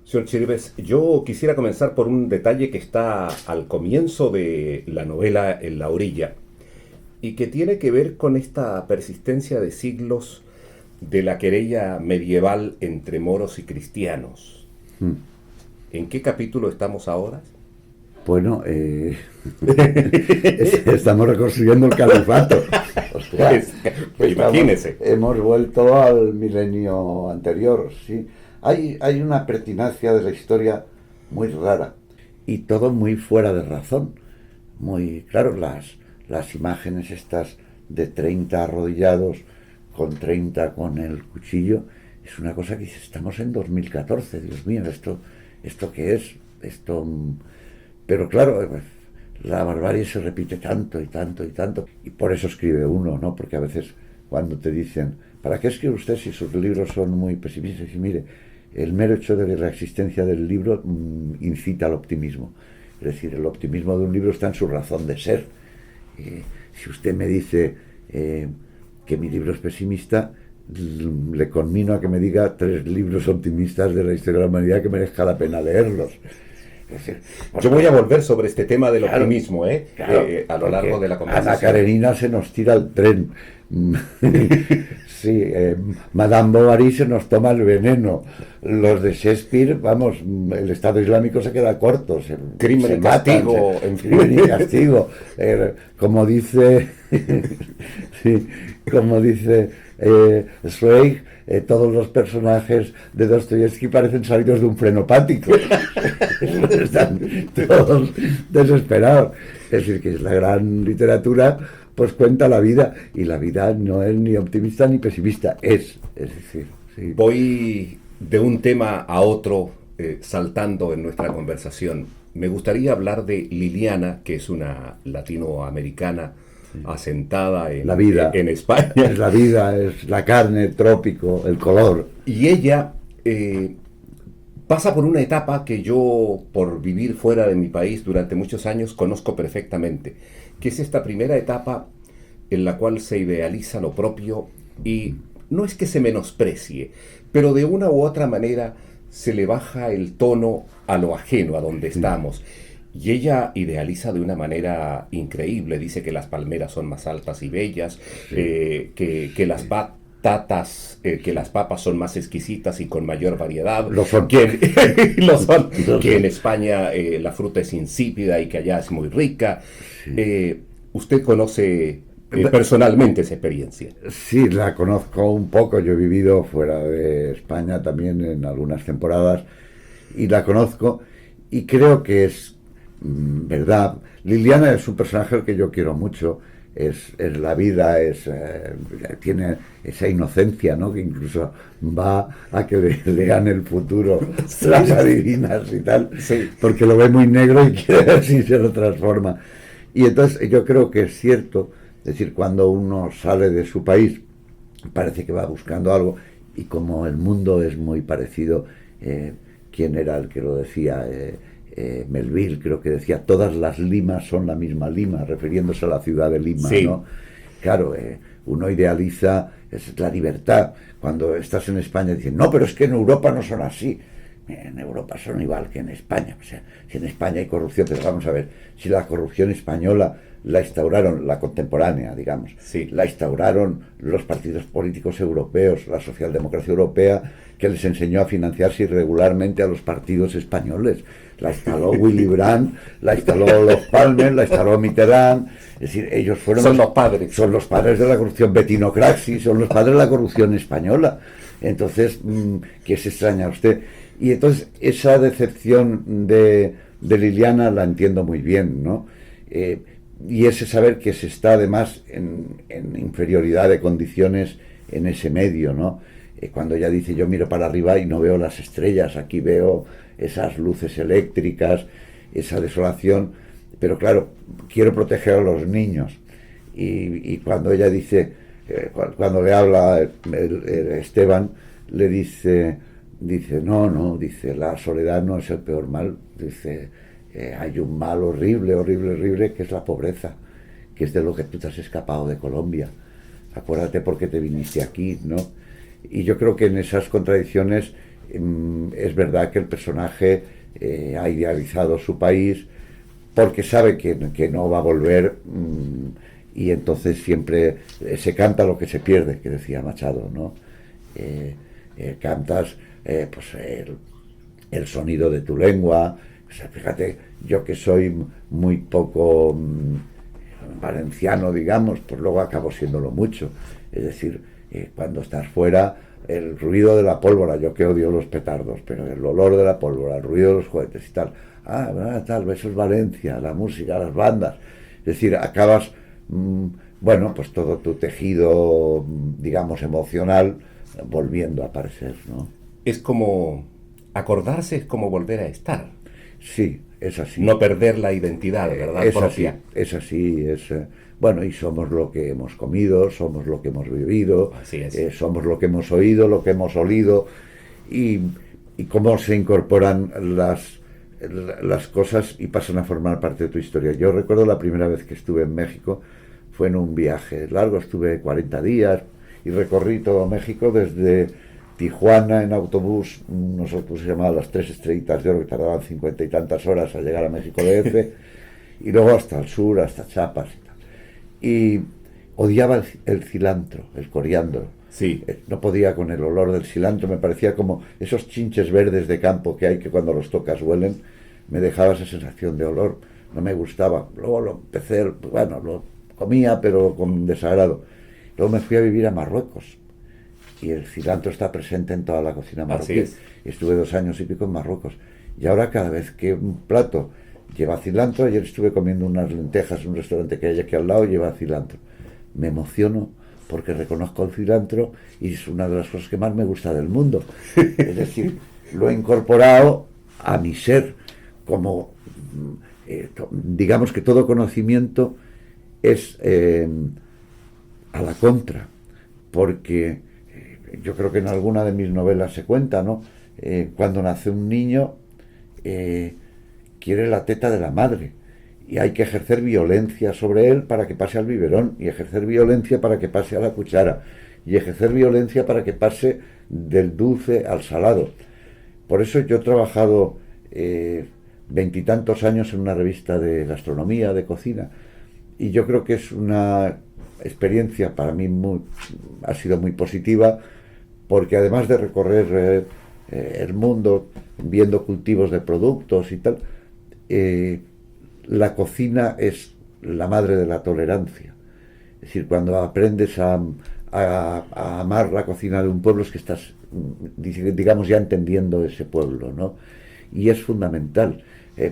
Señor Chirves, yo quisiera comenzar por un detalle que está al comienzo de la novela En la orilla y que tiene que ver con esta persistencia de siglos de la querella medieval entre moros y cristianos. Mm. ¿En qué capítulo estamos ahora? Bueno, estamos reconstruyendo el califato. O sea, Pues, pues imagínese. hemos vuelto al milenio anterior, sí. Hay una pertinacia de la historia muy rara y todo muy fuera de razón. Muy claro, las imágenes estas de 30 arrodillados con 30 con el cuchillo, es una cosa que dice, estamos en 2014, Dios mío, ¿esto qué es? Pero claro, la barbarie se repite tanto y tanto y tanto. Y por eso escribe uno, ¿no? Porque a veces cuando te dicen, ¿para qué escribe usted si sus libros son muy pesimistas? Y mire, el mero hecho de la existencia del libro incita al optimismo. Es decir, el optimismo de un libro está en su razón de ser. Si usted me dice que mi libro es pesimista, le conmino a que me diga 3 libros optimistas de la historia de la humanidad que merezca la pena leerlos. Es decir, Yo voy a volver sobre este tema del claro, optimismo, claro, a lo largo de la Ana conversación. Karenina se nos tira el tren. Sí, Madame Bovary se nos toma el veneno. Los de Shakespeare, vamos, el Estado Islámico se queda corto, Crimen se y matan, castigo, en fin. crimen y castigo. Como dice, sí, como dice Zweig, todos los personajes de Dostoyevsky parecen salidos de un frenopático. Están todos desesperados. Es decir, que es la gran literatura, pues cuenta la vida, y la vida no es ni optimista ni pesimista, es decir, sí. Voy de un tema a otro, saltando en nuestra conversación. Me gustaría hablar de Liliana, que es una latinoamericana asentada La vida en España. es la vida, es la carne, el trópico, el color. Y ella pasa por una etapa que yo, por vivir fuera de mi país durante muchos años, conozco perfectamente, que es esta primera etapa en la cual se idealiza lo propio y no es que se menosprecie, pero de una u otra manera se le baja el tono a lo ajeno, a donde estamos. Y ella idealiza de una manera increíble, dice que las palmeras son más altas y bellas, Sí, que las patatas, que las papas son más exquisitas y con mayor variedad, lo son. lo son, Lo que en son. España la fruta es insípida y que allá es muy rica. Sí. Usted conoce personalmente esa experiencia. Sí, la conozco un poco. Yo he vivido fuera de España también en algunas temporadas y la conozco y creo que es verdad. Liliana es un personaje que yo quiero mucho. Es la vida, tiene esa inocencia, ¿no? Que incluso va a que le lean el futuro Sí, las adivinas y tal, sí. porque lo ve muy negro y quiere ver si se lo transforma. Y entonces yo creo que es cierto, es decir, cuando uno sale de su país, parece que va buscando algo, y como el mundo es muy parecido, ¿quién era el que lo decía? Melville, creo que decía, todas las limas son la misma lima, refiriéndose a la ciudad de Lima, Sí. ¿no? Claro, uno idealiza es la libertad. Cuando estás en España dicen, no, pero es que en Europa no son así. En Europa son igual que en España. O sea, si en España hay corrupción, pero vamos a ver, si la corrupción española la instauraron, la contemporánea, digamos, Sí. la instauraron los partidos políticos europeos, la socialdemocracia europea, que les enseñó a financiarse irregularmente a los partidos españoles. La instaló Willy Brandt, la instaló los Palmer, la instaló Mitterrand. Es decir, ellos fueron Son los padres. son los padres de la corrupción. Bettino Craxi, son los padres de la corrupción española. Entonces, ¿qué se extraña a usted? Y entonces esa decepción de Liliana la entiendo muy bien, ¿no? Y ese saber que se está además en inferioridad de condiciones en ese medio, ¿no? Cuando ella dice, yo miro para arriba y no veo las estrellas, aquí veo esas luces eléctricas, esa desolación, pero claro, quiero proteger a los niños. Y cuando ella dice, cuando le habla Esteban, le dice, no, no, dice, la soledad no es el peor mal, dice, hay un mal horrible, horrible, horrible, que es la pobreza, que es de lo que tú te has escapado de Colombia. Acuérdate por qué te viniste aquí, ¿no? Y yo creo que en esas contradicciones es verdad que el personaje ha idealizado su país porque sabe que no va a volver, y entonces siempre se canta lo que se pierde, que decía Machado, ¿no? Cantas pues el sonido de tu lengua. O sea, fíjate, yo que soy muy poco valenciano, digamos, pues luego acabo siéndolo mucho. Es decir, cuando estás fuera, el ruido de la pólvora, yo que odio los petardos, pero el olor de la pólvora, el ruido de los cohetes y tal, tal, eso es Valencia, la música, las bandas. Es decir, acabas, bueno, pues todo tu tejido, digamos, emocional, volviendo a aparecer, ¿no? Es como acordarse, es como volver a estar. Sí, es así. No perder la identidad, ¿verdad? Es Propia. así, es así, bueno, y somos lo que hemos comido, somos lo que hemos vivido, Así es. somos lo que hemos oído, lo que hemos olido, y, y cómo se incorporan las cosas y pasan a formar parte de tu historia. Yo recuerdo la primera vez que estuve en México, fue en un viaje largo, estuve 40 días y recorrí todo México desde Tijuana en autobús, unos autobuses llamados las 3 estrellitas de oro, que tardaban 50 y tantas horas a llegar a México DF, y luego hasta el sur, hasta Chiapas y tal. Y odiaba el cilantro, el coriandro. Sí. No podía con el olor del cilantro, me parecía como esos chinches verdes de campo que hay que cuando los tocas huelen, me dejaba esa sensación de olor, no me gustaba. Luego lo empecé, bueno, lo comía, pero con desagrado. Luego me fui a vivir a Marruecos, y el cilantro está presente en toda la cocina marroquí. Estuve 2 años y pico en Marruecos. Y ahora cada vez que un plato lleva cilantro, ayer estuve comiendo unas lentejas en un restaurante que hay aquí al lado, lleva cilantro. Me emociono porque reconozco el cilantro y es una de las cosas que más me gusta del mundo. Es decir, lo he incorporado a mi ser como, digamos que todo conocimiento es a la contra, porque yo creo que en alguna de mis novelas se cuenta, ¿no? Cuando nace un niño, quiere la teta de la madre y hay que ejercer violencia sobre él para que pase al biberón, y ejercer violencia para que pase a la cuchara, y ejercer violencia para que pase del dulce al salado. Por eso yo he trabajado 20 y tantos años en una revista de gastronomía, de cocina, y yo creo que es una experiencia para mí ha sido muy positiva, porque además de recorrer el mundo viendo cultivos de productos y tal, la cocina es la madre de la tolerancia. Es decir, cuando aprendes a amar la cocina de un pueblo, es que estás, digamos, ya entendiendo ese pueblo, ¿no? Y es fundamental.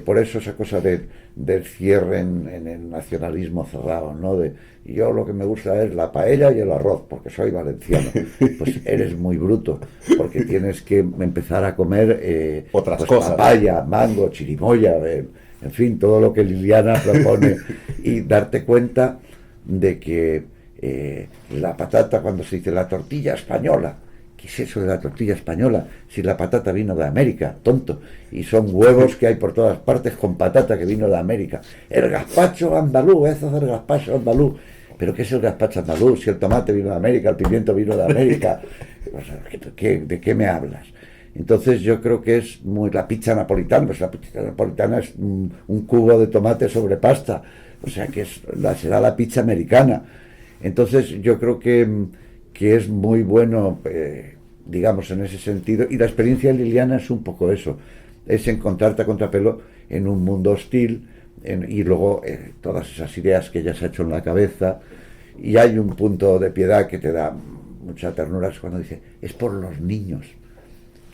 Por eso esa cosa del cierre en el nacionalismo cerrado, ¿no? Yo lo que me gusta es la paella y el arroz, porque soy valenciano. Pues eres muy bruto, porque tienes que empezar a comer otras pues, cosas. papaya, mango, chirimoya, en fin, todo lo que Liliana propone, y darte cuenta de que la patata, cuando se dice la tortilla española, ¿qué es eso de la tortilla española? Si la patata vino de América, tonto. Y son huevos que hay por todas partes con patata que vino de América. El gazpacho andaluz, eso es el gazpacho andaluz. ¿Pero qué es el gazpacho andaluz? Si el tomate vino de América, el pimiento vino de América. O sea, ¿de qué me hablas? Entonces yo creo que es la pizza napolitana. Pues la pizza napolitana es un cubo de tomate sobre pasta. O sea que será la pizza americana. Entonces yo creo que es muy bueno, digamos, en ese sentido. Y la experiencia de Liliana es un poco eso, es encontrarte a contrapelo en un mundo hostil, y luego todas esas ideas que ella se ha hecho en la cabeza. Y hay un punto de piedad que te da mucha ternura, es cuando dice, es por los niños.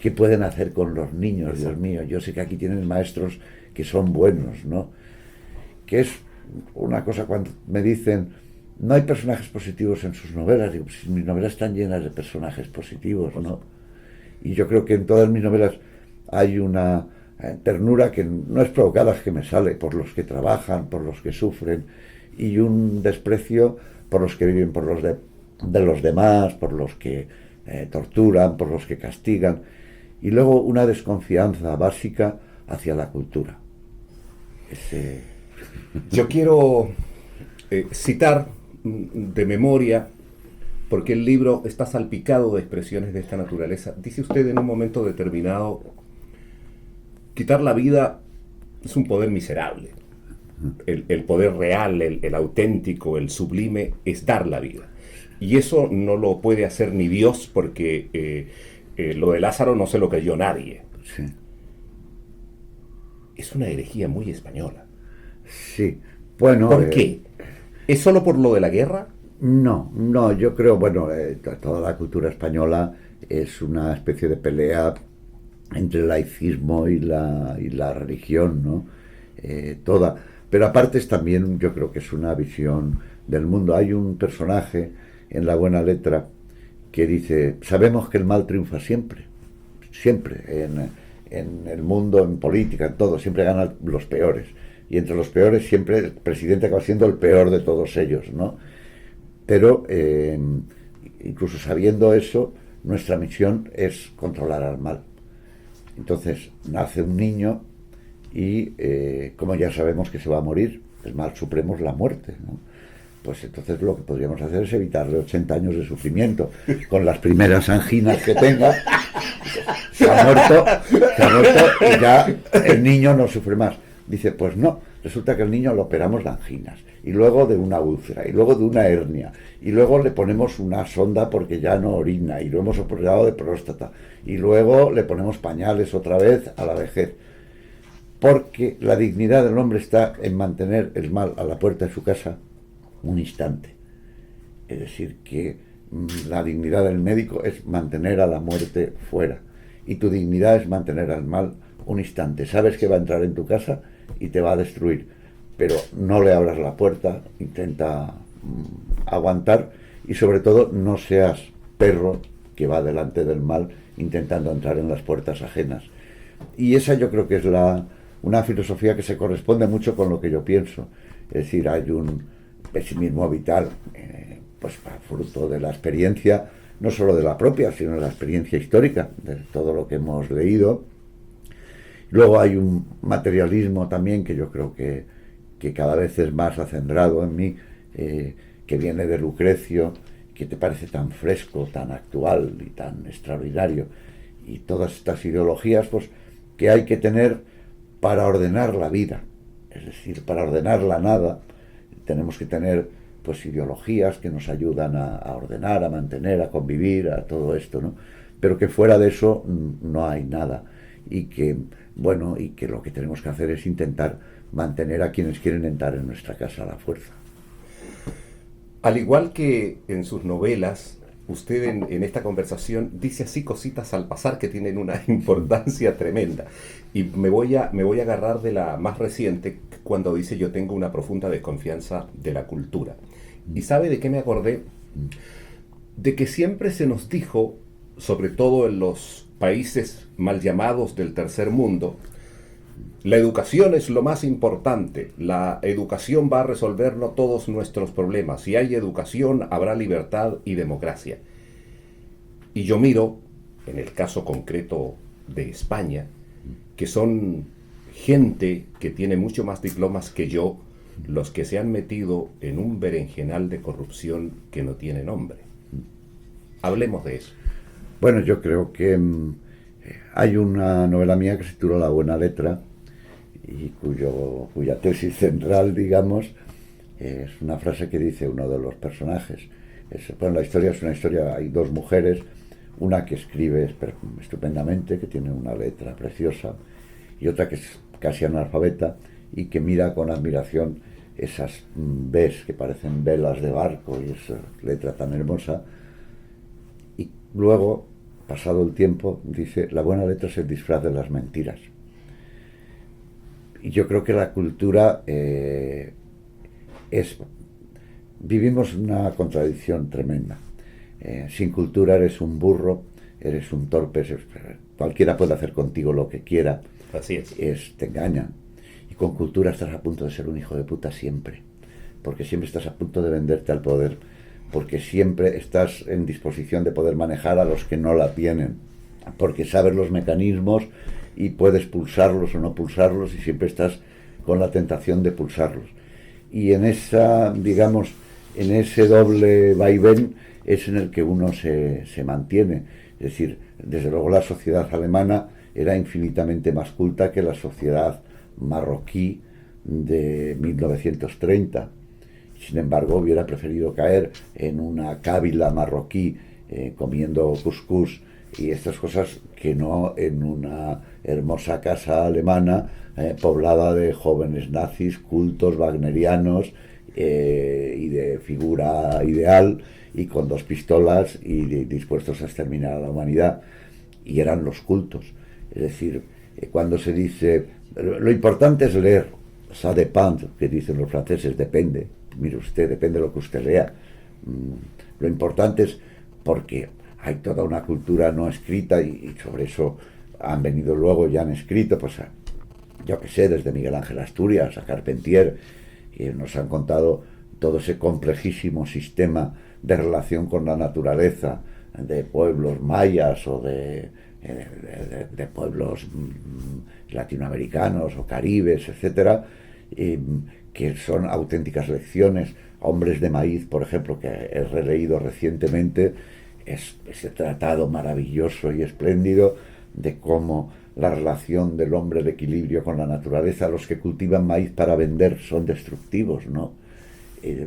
¿Qué pueden hacer con los niños? Eso. Dios mío, yo sé que aquí tienen maestros que son buenos, ¿no? Que es una cosa cuando me dicen, no hay personajes positivos en sus novelas. Digo, pues mis novelas están llenas de personajes positivos, ¿no? Y yo creo que en todas mis novelas hay una ternura que no es provocada, es que me sale por los que trabajan, por los que sufren, y un desprecio por los que viven por los de los demás, por los que torturan, por los que castigan, y luego una desconfianza básica hacia la cultura. Yo quiero citar de memoria porque el libro está salpicado de expresiones de esta naturaleza. Dice usted en un momento determinado, quitar la vida es un poder miserable. El poder real, el auténtico, el sublime, es dar la vida. Y eso no lo puede hacer ni Dios, porque lo de Lázaro no se lo creyó nadie. Sí. Es una herejía muy española. Sí. Bueno, ¿Por qué? ¿Es solo por lo de la guerra? No, yo creo, bueno, toda la cultura española es una especie de pelea entre el laicismo y la religión, ¿no? Toda. Pero aparte es también, yo creo que es una visión del mundo. Hay un personaje en La Buena Letra que dice, sabemos que el mal triunfa siempre, siempre, en el mundo, en política, en todo, siempre ganan los peores. Y entre los peores siempre el presidente acaba siendo el peor de todos ellos, ¿no? Pero incluso sabiendo eso, nuestra misión es controlar al mal. Entonces nace un niño y como ya sabemos que se va a morir, el mal supremo es la muerte, ¿no? Pues entonces lo que podríamos hacer es evitarle 80 años de sufrimiento. Con las primeras anginas que tenga, se ha muerto y ya el niño no sufre más. Dice, pues no, resulta que el niño lo operamos de anginas, y luego de una úlcera, y luego de una hernia, y luego le ponemos una sonda porque ya no orina, y lo hemos operado de próstata, y luego le ponemos pañales otra vez a la vejez. Porque la dignidad del hombre está en mantener el mal a la puerta de su casa un instante. Es decir, que la dignidad del médico es mantener a la muerte fuera, y tu dignidad es mantener al mal un instante. Sabes que va a entrar en tu casa y te va a destruir, pero no le abras la puerta, intenta aguantar, y sobre todo no seas perro que va delante del mal intentando entrar en las puertas ajenas. Y esa yo creo que es una filosofía que se corresponde mucho con lo que yo pienso. Es decir, hay un pesimismo vital, pues fruto de la experiencia, no solo de la propia, sino de la experiencia histórica, de todo lo que hemos leído. Luego hay un materialismo también que yo creo que cada vez es más acendrado en mí, que viene de Lucrecio, que te parece tan fresco, tan actual y tan extraordinario. Y todas estas ideologías, pues, que hay que tener para ordenar la vida, es decir, para ordenar la nada, tenemos que tener, pues, ideologías que nos ayudan a ordenar, a mantener, a convivir, a todo esto, ¿no? Pero que fuera de eso no hay nada. Y que, bueno, y que lo que tenemos que hacer es intentar mantener a quienes quieren entrar en nuestra casa a la fuerza. Al igual que en sus novelas, usted en esta conversación dice así cositas al pasar que tienen una importancia tremenda. Y me voy a agarrar de la más reciente, cuando dice: yo tengo una profunda desconfianza de la cultura. ¿Y sabe de qué me acordé? De que siempre se nos dijo, sobre todo en los países mal llamados del tercer mundo, la educación es lo más importante, la educación va a resolvernos todos nuestros problemas, si hay educación habrá libertad y democracia. Y yo miro, en el caso concreto de España, que son gente que tiene mucho más diplomas que yo, los que se han metido en un berenjenal de corrupción que no tiene nombre. Hablemos de eso. Bueno, yo creo que hay una novela mía que se titula La Buena Letra, y cuya tesis central, digamos, es una frase que dice uno de los personajes. Bueno, la historia es una historia, hay dos mujeres, una que escribe estupendamente, que tiene una letra preciosa, y otra que es casi analfabeta y que mira con admiración esas Bs que parecen velas de barco y esa letra tan hermosa. Y luego, pasado el tiempo, dice: la buena letra es el disfraz de las mentiras. Y yo creo que la cultura vivimos una contradicción tremenda. Sin cultura eres un burro, eres un torpe, cualquiera puede hacer contigo lo que quiera. Así es. Te engañan. Y con cultura estás a punto de ser un hijo de puta siempre, porque siempre estás a punto de venderte al poder, porque siempre estás en disposición de poder manejar a los que no la tienen, porque sabes los mecanismos y puedes pulsarlos o no pulsarlos, y siempre estás con la tentación de pulsarlos. Y en esa, digamos, en ese doble vaivén es en el que uno se mantiene. Es decir, desde luego la sociedad alemana era infinitamente más culta que la sociedad marroquí de 1930. Sin embargo, hubiera preferido caer en una cábila marroquí comiendo cuscús y estas cosas que no en una hermosa casa alemana poblada de jóvenes nazis, cultos, wagnerianos y de figura ideal y con 2 pistolas y dispuestos a exterminar a la humanidad. Y eran los cultos. Es decir, cuando se dice, lo importante es leer, ça dépend, que dicen los franceses, depende. Mire usted, depende de lo que usted lea. Lo importante es porque hay toda una cultura no escrita y sobre eso han venido luego y han escrito, pues yo que sé, desde Miguel Ángel Asturias a Carpentier, y nos han contado todo ese complejísimo sistema de relación con la naturaleza de pueblos mayas o de pueblos latinoamericanos o caribes, etcétera, que son auténticas lecciones. Hombres de Maíz, por ejemplo, que he releído recientemente, es ese tratado maravilloso y espléndido de cómo la relación del hombre de equilibrio con la naturaleza. Los que cultivan maíz para vender son destructivos, ¿no?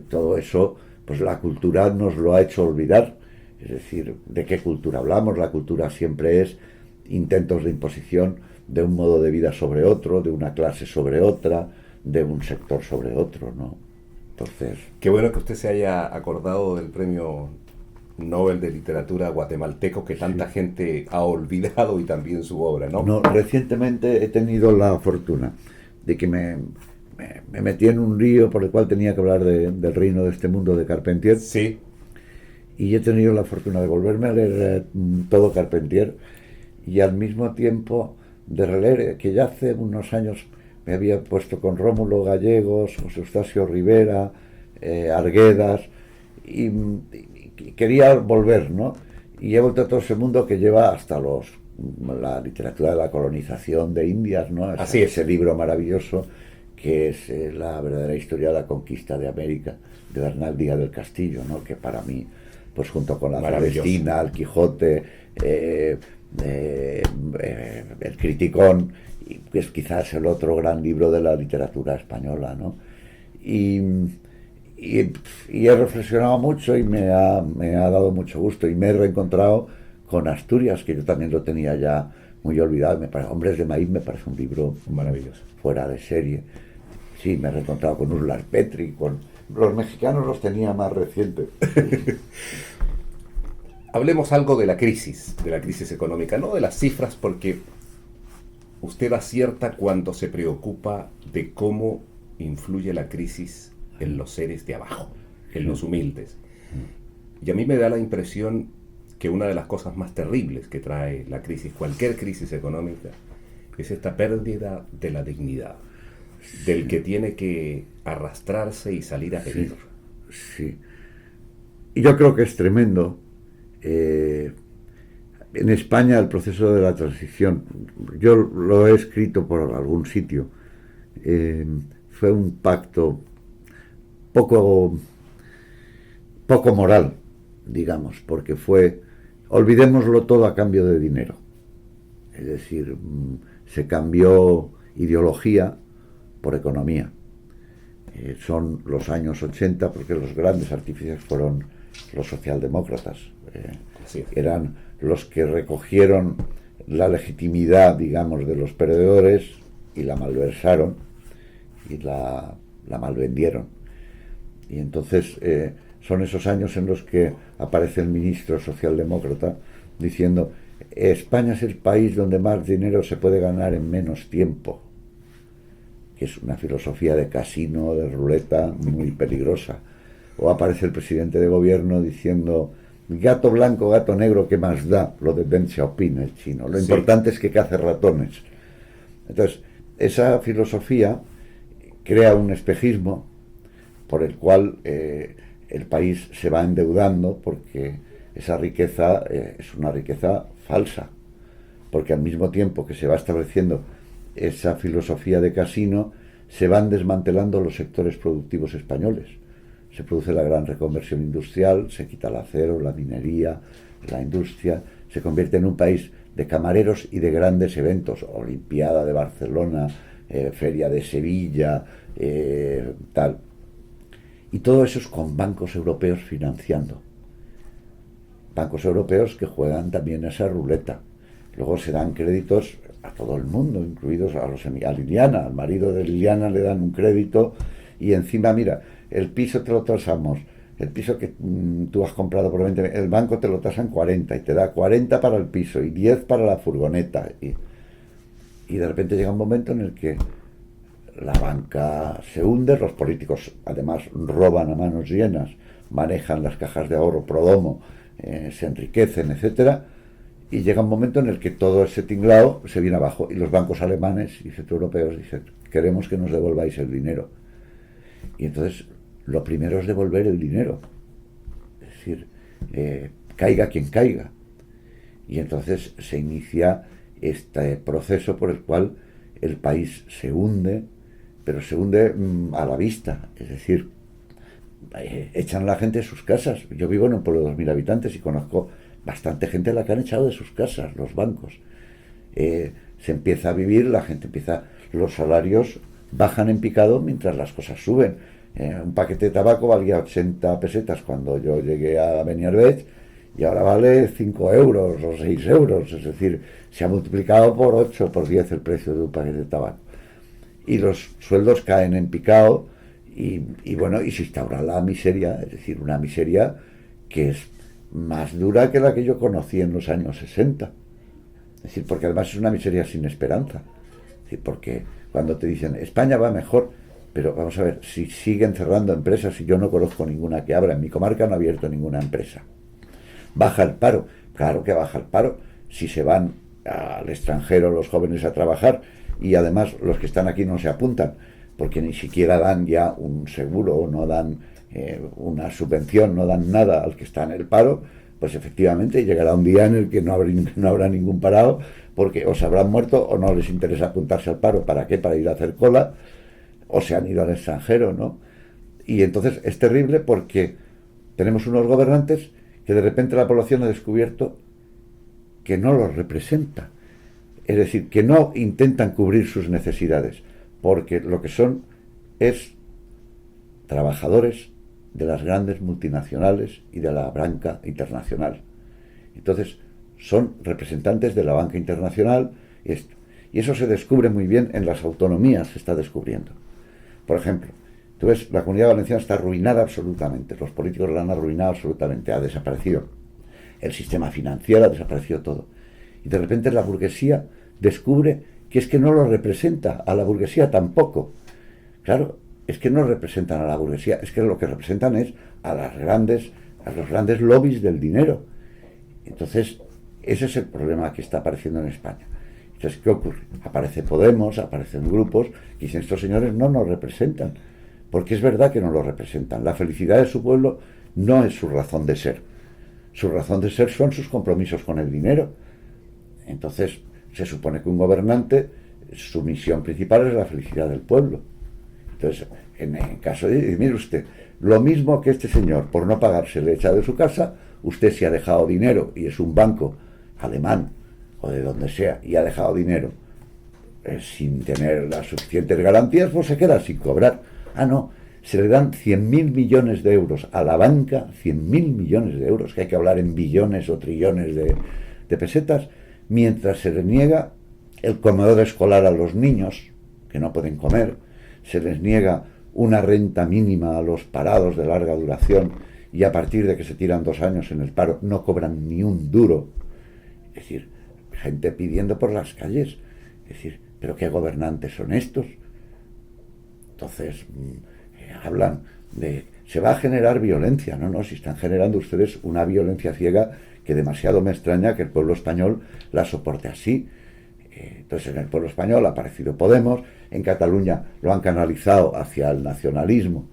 Todo eso, pues la cultura nos lo ha hecho olvidar. Es decir, ¿de qué cultura hablamos? La cultura siempre es intentos de imposición de un modo de vida sobre otro, de una clase sobre otra, de un sector sobre otro, ¿no? Entonces... Qué bueno que usted se haya acordado del premio Nobel de Literatura guatemalteco que tanta gente ha olvidado y también su obra, ¿no? No, recientemente he tenido la fortuna de que me metí en un lío por el cual tenía que hablar del reino de este mundo de Carpentier. Sí. Y he tenido la fortuna de volverme a leer todo Carpentier y al mismo tiempo de releer, que ya hace unos años me había puesto con Rómulo Gallegos, José Eustacio Rivera, Arguedas, y quería volver, ¿no? Y he vuelto a todo ese mundo que lleva hasta la literatura de la colonización de Indias, ¿no? Así es. Ese libro maravilloso que es la verdadera historia de la conquista de América, de Bernal Díaz del Castillo, ¿no? Que para mí, pues junto con la Celestina, el Quijote, el Criticón, que es quizás el otro gran libro de la literatura española, ¿no? Y he reflexionado mucho y me ha dado mucho gusto y me he reencontrado con Asturias, que yo también lo tenía ya muy olvidado. Hombres de Maíz me parece un libro maravilloso, fuera de serie. Sí, me he reencontrado con Ursula Petri, con los mexicanos los tenía más recientes. Hablemos algo de la crisis económica, no de las cifras, porque usted acierta cuando se preocupa de cómo influye la crisis en los seres de abajo, en los humildes. Y a mí me da la impresión que una de las cosas más terribles que trae la crisis, cualquier crisis económica, es esta pérdida de la dignidad, del que tiene que arrastrarse y salir a pedir. Sí. Y yo creo que es tremendo. En España el proceso de la transición, yo lo he escrito por algún sitio, fue un pacto poco moral, digamos, porque fue, olvidémoslo todo a cambio de dinero. Es decir, se cambió ideología por economía. Son los años 80, porque los grandes artífices fueron los socialdemócratas. Eran los que recogieron la legitimidad, digamos, de los perdedores y la malversaron y la malvendieron. Y entonces son esos años en los que aparece el ministro socialdemócrata diciendo: España es el país donde más dinero se puede ganar en menos tiempo, que es una filosofía de casino, de ruleta muy peligrosa. O aparece el presidente de gobierno diciendo: gato blanco, gato negro, ¿qué más da? Lo de Deng Xiaoping, el chino. Lo importante es que cace ratones. Entonces, esa filosofía crea un espejismo por el cual el país se va endeudando, porque esa riqueza es una riqueza falsa, porque al mismo tiempo que se va estableciendo esa filosofía de casino, se van desmantelando los sectores productivos españoles. se produce la gran reconversión industrial, se quita el acero, la minería, la industria, se convierte en un país de camareros y de grandes eventos, Olimpiada de Barcelona, Feria de Sevilla, tal. Y todo eso es con bancos europeos financiando. Bancos europeos que juegan también esa ruleta. Luego se dan créditos a todo el mundo, incluidos a Liliana, al marido de Liliana le dan un crédito y encima, mira, el piso te lo tasamos, el piso que tú has comprado por 20, el banco te lo tasa en 40 y te da 40 para el piso y 10 para la furgoneta. Y de repente llega un momento en el que la banca se hunde, los políticos además roban a manos llenas, manejan las cajas de ahorro Prodomo, se enriquecen, etcétera, y llega un momento en el que todo ese tinglao se viene abajo y los bancos alemanes y centroeuropeos dicen, queremos que nos devolváis el dinero. Y entonces lo primero es devolver el dinero, es decir, caiga quien caiga. Y entonces se inicia este proceso por el cual el país se hunde, pero se hunde a la vista, es decir, echan a la gente de sus casas. Yo vivo en un pueblo de 2.000 habitantes y conozco bastante gente a la que han echado de sus casas, los bancos. Se empieza a vivir, la gente empieza, los salarios bajan en picado mientras las cosas suben. Un paquete de tabaco valía 80 pesetas cuando yo llegué a Beniarbeig y ahora vale 5 euros o 6 euros, es decir, se ha multiplicado por 8, por 10 el precio de un paquete de tabaco. Y los sueldos caen en picado y bueno, y se instaura la miseria, es decir, una miseria que es más dura que la que yo conocí en los años 60. Es decir, porque además es una miseria sin esperanza. Es decir, porque cuando te dicen, España va mejor, pero vamos a ver, si siguen cerrando empresas y yo no conozco ninguna que abra, en mi comarca no ha abierto ninguna empresa. Baja el paro, claro que baja el paro, si se van al extranjero los jóvenes a trabajar y además los que están aquí no se apuntan, porque ni siquiera dan ya un seguro, no dan una subvención, no dan nada al que está en el paro, pues efectivamente llegará un día en el que no habrá ningún parado, porque o se habrán muerto o no les interesa apuntarse al paro. ¿Para qué? Para ir a hacer cola, o se han ido al extranjero, ¿no? Y entonces es terrible porque tenemos unos gobernantes que de repente la población ha descubierto que no los representa. Es decir, que no intentan cubrir sus necesidades, porque lo que son es trabajadores de las grandes multinacionales y de la banca internacional. Entonces, son representantes de la banca internacional y esto. Y eso se descubre muy bien en las autonomías, se está descubriendo. Por ejemplo, tú ves, la Comunidad Valenciana está arruinada absolutamente, los políticos la han arruinado absolutamente, ha desaparecido. El sistema financiero ha desaparecido todo. Y de repente la burguesía descubre que es que no lo representa, a la burguesía tampoco. Claro, es que no representan a la burguesía, es que lo que representan es a los grandes lobbies del dinero. Entonces, ese es el problema que está apareciendo en España. Entonces, ¿qué ocurre? Aparece Podemos, aparecen grupos que dicen, estos señores no nos representan, porque es verdad que no lo representan. La felicidad de su pueblo no es su razón de ser. Su razón de ser son sus compromisos con el dinero. Entonces, se supone que un gobernante, su misión principal es la felicidad del pueblo. Entonces, en caso de, mire usted, lo mismo que este señor, por no pagarse, le echa de su casa, usted si ha dejado dinero y es un banco alemán o de donde sea y ha dejado dinero sin tener las suficientes garantías, pues se queda sin cobrar. Ah, no, se le dan 100.000 millones de euros a la banca, 100.000 millones de euros, que hay que hablar en billones o trillones de pesetas, mientras se le niega el comedor escolar a los niños, que no pueden comer, se les niega una renta mínima a los parados de larga duración y a partir de que se tiran 2 años en el paro no cobran ni un duro. Es decir, gente pidiendo por las calles. Es decir, ¿pero qué gobernantes son estos? Entonces, hablan de, se va a generar violencia. No, si están generando ustedes una violencia ciega que demasiado me extraña que el pueblo español la soporte así. Entonces, en el pueblo español ha aparecido Podemos, en Cataluña lo han canalizado hacia el nacionalismo,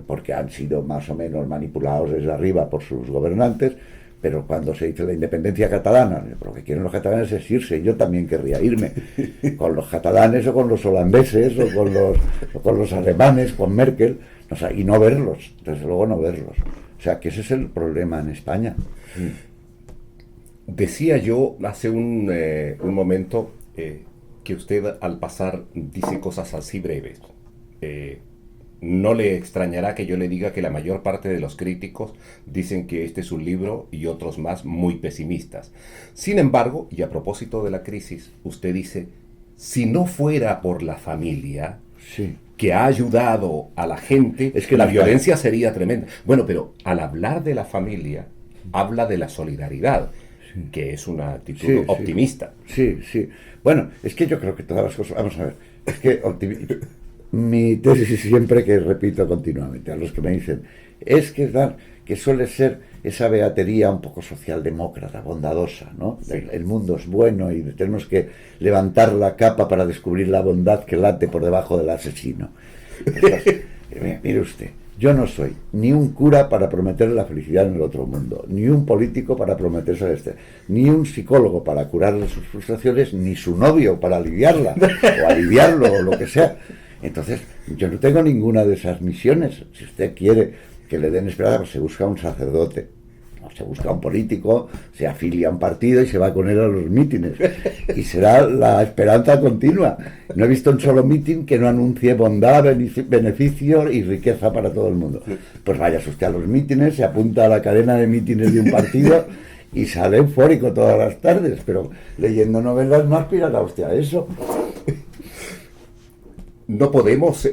porque han sido más o menos manipulados desde arriba por sus gobernantes, pero cuando se dice la independencia catalana, lo que quieren los catalanes es irse, yo también querría irme, con los catalanes o con los holandeses o con los alemanes, con Merkel, O sea, y no verlos, desde luego no verlos. O sea, que ese es el problema en España. Sí. Decía yo hace un momento que usted al pasar dice cosas así breves. No le extrañará que yo le diga que la mayor parte de los críticos dicen que este es un libro y otros más muy pesimistas. Sin embargo, y a propósito de la crisis, usted dice, si no fuera por la familia, Sí. que ha ayudado a la gente, Es que la no violencia sería tremenda. Bueno, pero al hablar de la familia, habla de la solidaridad, que es una actitud Sí, optimista. sí, sí. Bueno, es que yo creo que todas las cosas... Vamos a ver, es que mi tesis siempre, que repito continuamente a los que me dicen, es que suele ser esa beatería un poco socialdemócrata, bondadosa, ¿no? Sí. El mundo es bueno y tenemos que levantar la capa para descubrir la bondad que late por debajo del asesino. Entonces, mire usted, yo no soy ni un cura para prometer la felicidad en el otro mundo, ni un político para prometerse ni un psicólogo para curarle sus frustraciones, ni su novio para aliviarla, o aliviarlo, o lo que sea. Entonces, yo no tengo ninguna de esas misiones. Si usted quiere que le den esperanza, pues se busca un sacerdote, o se busca un político, se afilia a un partido y se va con él a los mítines. Y será la esperanza continua. No he visto un solo mítin que no anuncie bondad, beneficio y riqueza para todo el mundo. Pues váyase usted a los mítines, se apunta a la cadena de mítines de un partido y sale eufórico todas las tardes, pero leyendo novelas no aspirará usted a eso. No podemos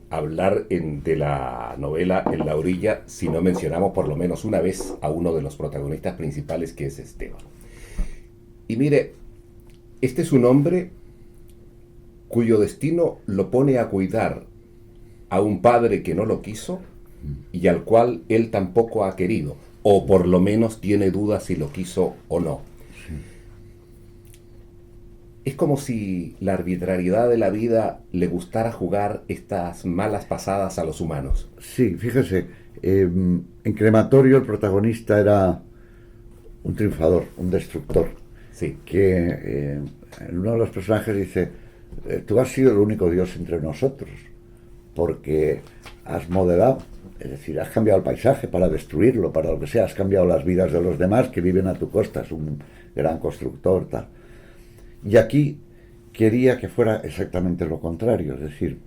hablar de la novela En la orilla si no mencionamos por lo menos una vez a uno de los protagonistas principales, que es Esteban. Y mire, este es un hombre cuyo destino lo pone a cuidar a un padre que no lo quiso y al cual él tampoco ha querido, o por lo menos tiene dudas si lo quiso o no. Es como si la arbitrariedad de la vida le gustara jugar estas malas pasadas a los humanos. Sí, fíjese, en Crematorio el protagonista era un triunfador, un destructor. Sí. Que en uno de los personajes dice, tú has sido el único Dios entre nosotros, porque has modelado, es decir, has cambiado el paisaje para destruirlo, para lo que sea, has cambiado las vidas de los demás que viven a tu costa, es un gran constructor, tal. Y aquí quería que fuera exactamente lo contrario, es decir,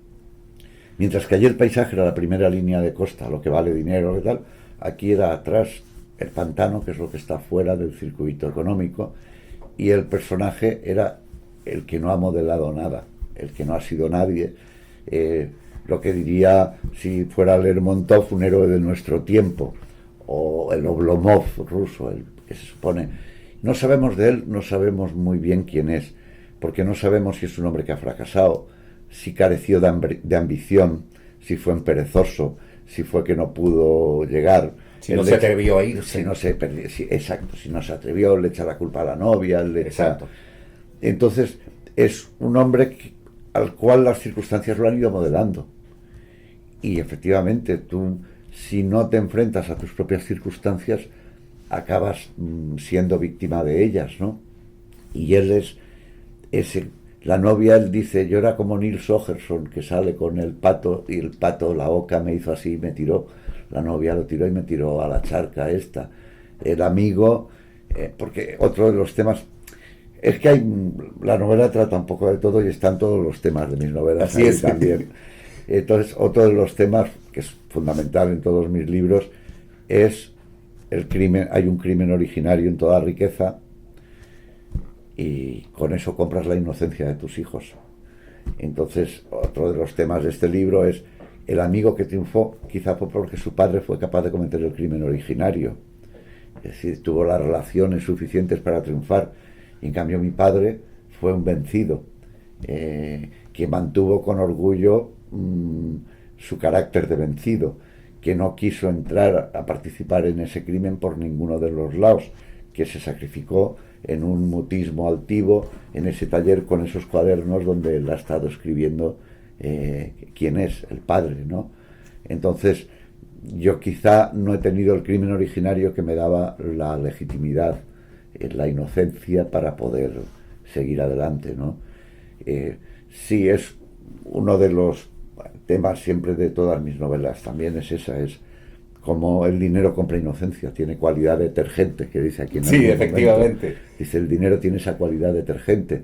mientras que allí el paisaje era la primera línea de costa, lo que vale dinero, lo que tal, aquí era atrás el pantano, que es lo que está fuera del circuito económico, y el personaje era el que no ha modelado nada, el que no ha sido nadie, lo que diría si fuera Lermontov, un héroe de nuestro tiempo, o el Oblomov ruso, el que se supone... No sabemos de él, no sabemos muy bien quién es, porque no sabemos si es un hombre que ha fracasado, si careció de ambición, si fue un perezoso, si fue que no pudo llegar. Si no se atrevió a ir. Si no se exacto, si no se atrevió, le echa la culpa a la novia, le echa... Entonces, es un hombre al cual las circunstancias lo han ido modelando. Y efectivamente, tú, si no te enfrentas a tus propias circunstancias, acabas siendo víctima de ellas, ¿no? Y él es la novia, él dice, yo era como Nils Hogerson, que sale con el pato, y el pato, la oca, me hizo así, me tiró, la novia lo tiró y me tiró a la charca esta. El amigo, porque otro de los temas, es que la novela trata un poco de todo y están todos los temas de mis novelas. Así es. También. Entonces, otro de los temas, que es fundamental en todos mis libros, es el crimen. Hay un crimen originario en toda riqueza y con eso compras la inocencia de tus hijos. Entonces, otro de los temas de este libro es el amigo que triunfó, quizá fue porque su padre fue capaz de cometer el crimen originario. Es decir, tuvo las relaciones suficientes para triunfar. Y en cambio mi padre fue un vencido, que mantuvo con orgullo su carácter de vencido, que no quiso entrar a participar en ese crimen por ninguno de los lados, que se sacrificó en un mutismo altivo en ese taller con esos cuadernos donde él ha estado escribiendo quién es el padre, ¿no? Entonces, yo quizá no he tenido el crimen originario que me daba la legitimidad, la inocencia para poder seguir adelante, ¿no? Sí, es uno de los tema siempre de todas mis novelas también es esa, es como el dinero compra inocencia, tiene cualidad detergente, que dice aquí en Sí, algún efectivamente. momento. Dice, el dinero tiene esa cualidad detergente.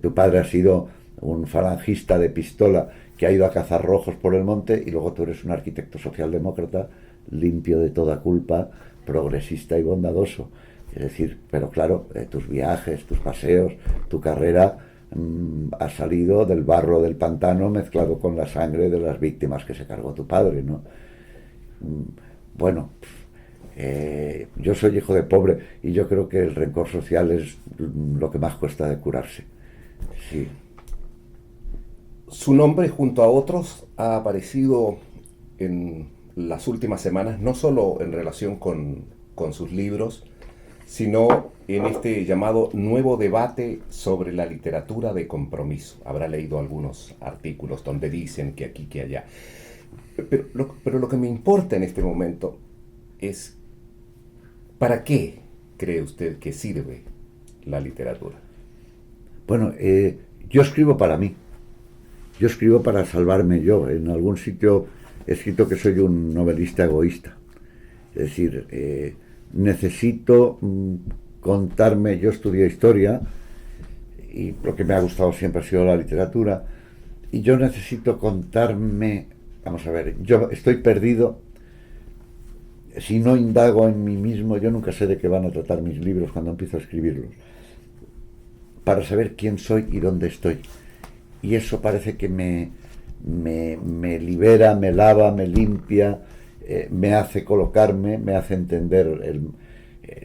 Tu padre ha sido un falangista de pistola que ha ido a cazar rojos por el monte y luego tú eres un arquitecto socialdemócrata limpio de toda culpa, progresista y bondadoso. Es decir, pero claro, tus viajes, tus paseos, tu carrera ha salido del barro del pantano mezclado con la sangre de las víctimas que se cargó tu padre, ¿no? Bueno, yo soy hijo de pobre y yo creo que el rencor social es lo que más cuesta de curarse. Sí. Su nombre, junto a otros, ha aparecido en las últimas semanas, no solo en relación con sus libros, sino en este llamado nuevo debate sobre la literatura de compromiso. Habrá leído algunos artículos donde dicen que aquí, que allá. Pero lo que me importa en este momento es, ¿para qué cree usted que sirve la literatura? Bueno, yo escribo para mí. Yo escribo para salvarme yo. En algún sitio he escrito que soy un novelista egoísta. Es decir, necesito contarme. Yo estudié historia y lo que me ha gustado siempre ha sido la literatura. Y yo necesito contarme. Vamos a ver, yo estoy perdido. Si no indago en mí mismo, yo nunca sé de qué van a tratar mis libros cuando empiezo a escribirlos. Para saber quién soy y dónde estoy. Y eso parece que me libera, me lava, me limpia, me hace colocarme, me hace entender.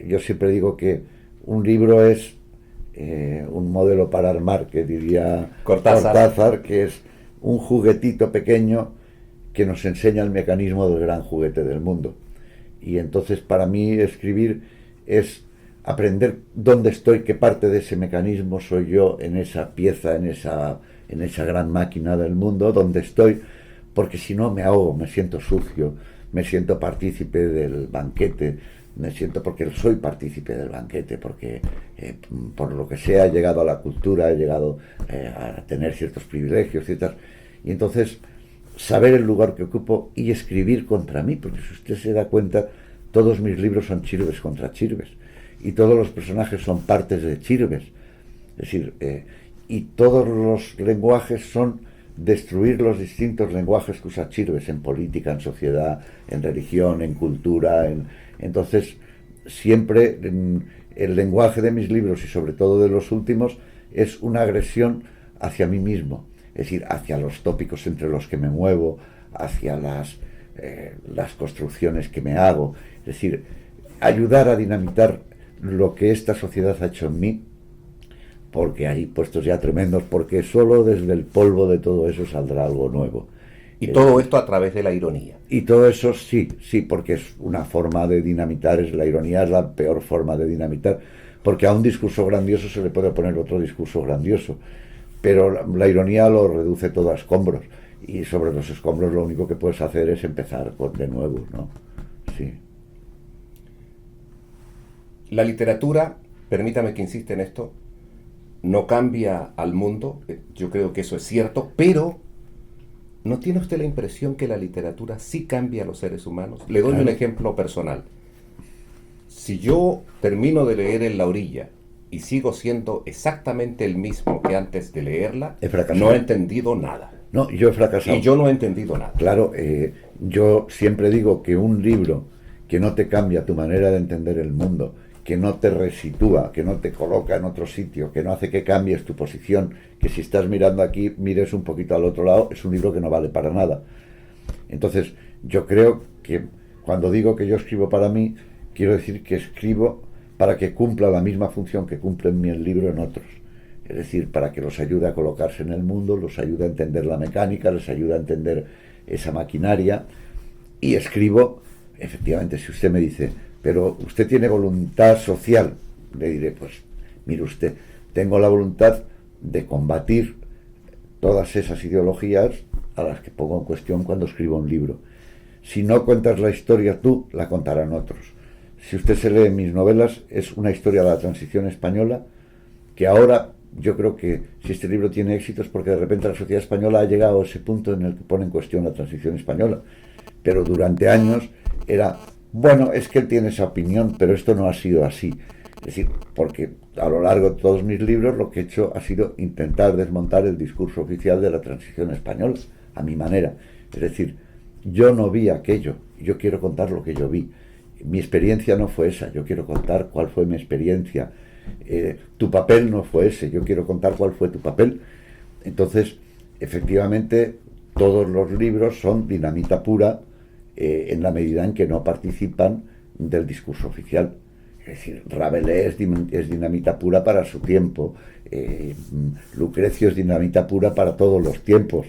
Yo siempre digo que un libro es un modelo para armar, que diría Cortázar, que es un juguetito pequeño que nos enseña el mecanismo del gran juguete del mundo. Y entonces para mí escribir es aprender dónde estoy, qué parte de ese mecanismo soy yo en esa pieza, en esa gran máquina del mundo, dónde estoy, porque si no me ahogo, me siento sucio, me siento partícipe del banquete, me siento porque soy partícipe del banquete, porque por lo que sea he llegado a la cultura, he llegado a tener ciertos privilegios, y entonces saber el lugar que ocupo y escribir contra mí, porque si usted se da cuenta, todos mis libros son chirves contra chirves, y todos los personajes son partes de chirves, es decir, y todos los lenguajes son destruir los distintos lenguajes que usa Chirves en política, en sociedad, en religión, en cultura, entonces siempre el lenguaje de mis libros y sobre todo de los últimos es una agresión hacia mí mismo, es decir, hacia los tópicos entre los que me muevo, hacia las construcciones que me hago, es decir, ayudar a dinamitar lo que esta sociedad ha hecho en mí, porque hay puestos ya tremendos, porque solo desde el polvo de todo eso saldrá algo nuevo. Y todo esto a través de la ironía. Y todo eso sí, porque es una forma de dinamitar, la ironía es la peor forma de dinamitar, porque a un discurso grandioso se le puede poner otro discurso grandioso, pero la ironía lo reduce todo a escombros, y sobre los escombros lo único que puedes hacer es empezar de nuevo, ¿no? Sí. La literatura, permítame que insista en esto, no cambia al mundo, yo creo que eso es cierto, pero ¿no tiene usted la impresión que la literatura sí cambia a los seres humanos? Le doy un ejemplo personal. Si yo termino de leer En la orilla y sigo siendo exactamente el mismo que antes de leerla, no he entendido nada. No, yo he fracasado. Y yo no he entendido nada. Claro, yo siempre digo que un libro que no te cambia tu manera de entender el mundo, que no te resitúa, que no te coloca en otro sitio, que no hace que cambies tu posición, que si estás mirando aquí, mires un poquito al otro lado, es un libro que no vale para nada. Entonces, yo creo que cuando digo que yo escribo para mí, quiero decir que escribo para que cumpla la misma función que cumple en mí el libro en otros. Es decir, para que los ayude a colocarse en el mundo, los ayude a entender la mecánica, les ayude a entender esa maquinaria. Y escribo, efectivamente, si usted me dice, pero usted tiene voluntad social, le diré, pues mire usted, tengo la voluntad de combatir todas esas ideologías a las que pongo en cuestión cuando escribo un libro. Si no cuentas la historia tú, la contarán otros. Si usted se lee mis novelas, es una historia de la transición española que ahora yo creo que si este libro tiene éxito es porque de repente la sociedad española ha llegado a ese punto en el que pone en cuestión la transición española. Pero durante años era, bueno, es que él tiene esa opinión, pero esto no ha sido así. Es decir, porque a lo largo de todos mis libros lo que he hecho ha sido intentar desmontar el discurso oficial de la transición española, a mi manera. Es decir, yo no vi aquello, yo quiero contar lo que yo vi. Mi experiencia no fue esa, yo quiero contar cuál fue mi experiencia. Tu papel no fue ese, yo quiero contar cuál fue tu papel. Entonces, efectivamente, todos los libros son dinamita pura en la medida en que no participan del discurso oficial. Es decir, Rabelais es dinamita pura para su tiempo, Lucrecio es dinamita pura para todos los tiempos,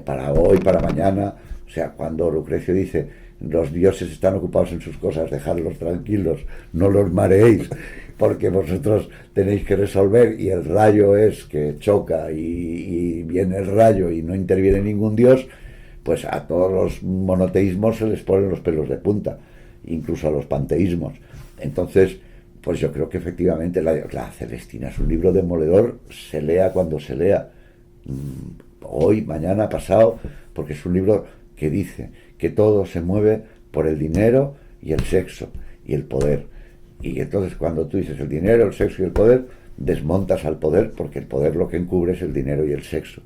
para hoy, para mañana. O sea, cuando Lucrecio dice, los dioses están ocupados en sus cosas, dejadlos tranquilos, no los mareéis, porque vosotros tenéis que resolver, y el rayo es que choca y viene el rayo y no interviene ningún dios, pues a todos los monoteísmos se les ponen los pelos de punta, incluso a los panteísmos. Entonces, pues yo creo que efectivamente la Celestina es un libro demoledor, se lea cuando se lea, hoy, mañana, pasado, porque es un libro que dice que todo se mueve por el dinero y el sexo y el poder. Y entonces cuando tú dices el dinero, el sexo y el poder, desmontas al poder, porque el poder lo que encubre es el dinero y el sexo.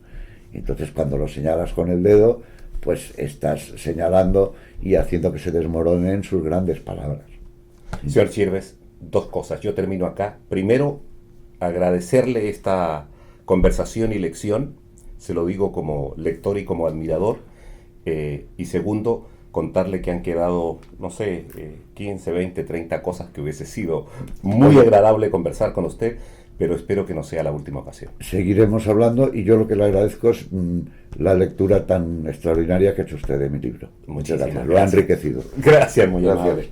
Y entonces cuando lo señalas con el dedo, pues estás señalando y haciendo que se desmoronen sus grandes palabras. Señor Chirves, dos cosas. Yo termino acá. Primero, agradecerle esta conversación y lección. Se lo digo como lector y como admirador. Y segundo, contarle que han quedado, no sé, 15, 20, 30 cosas que hubiese sido muy agradable conversar con usted, pero espero que no sea la última ocasión. Seguiremos hablando, y yo lo que le agradezco es la lectura tan extraordinaria que ha hecho usted de mi libro. Muchas gracias. Lo ha enriquecido. Gracias, muy amable.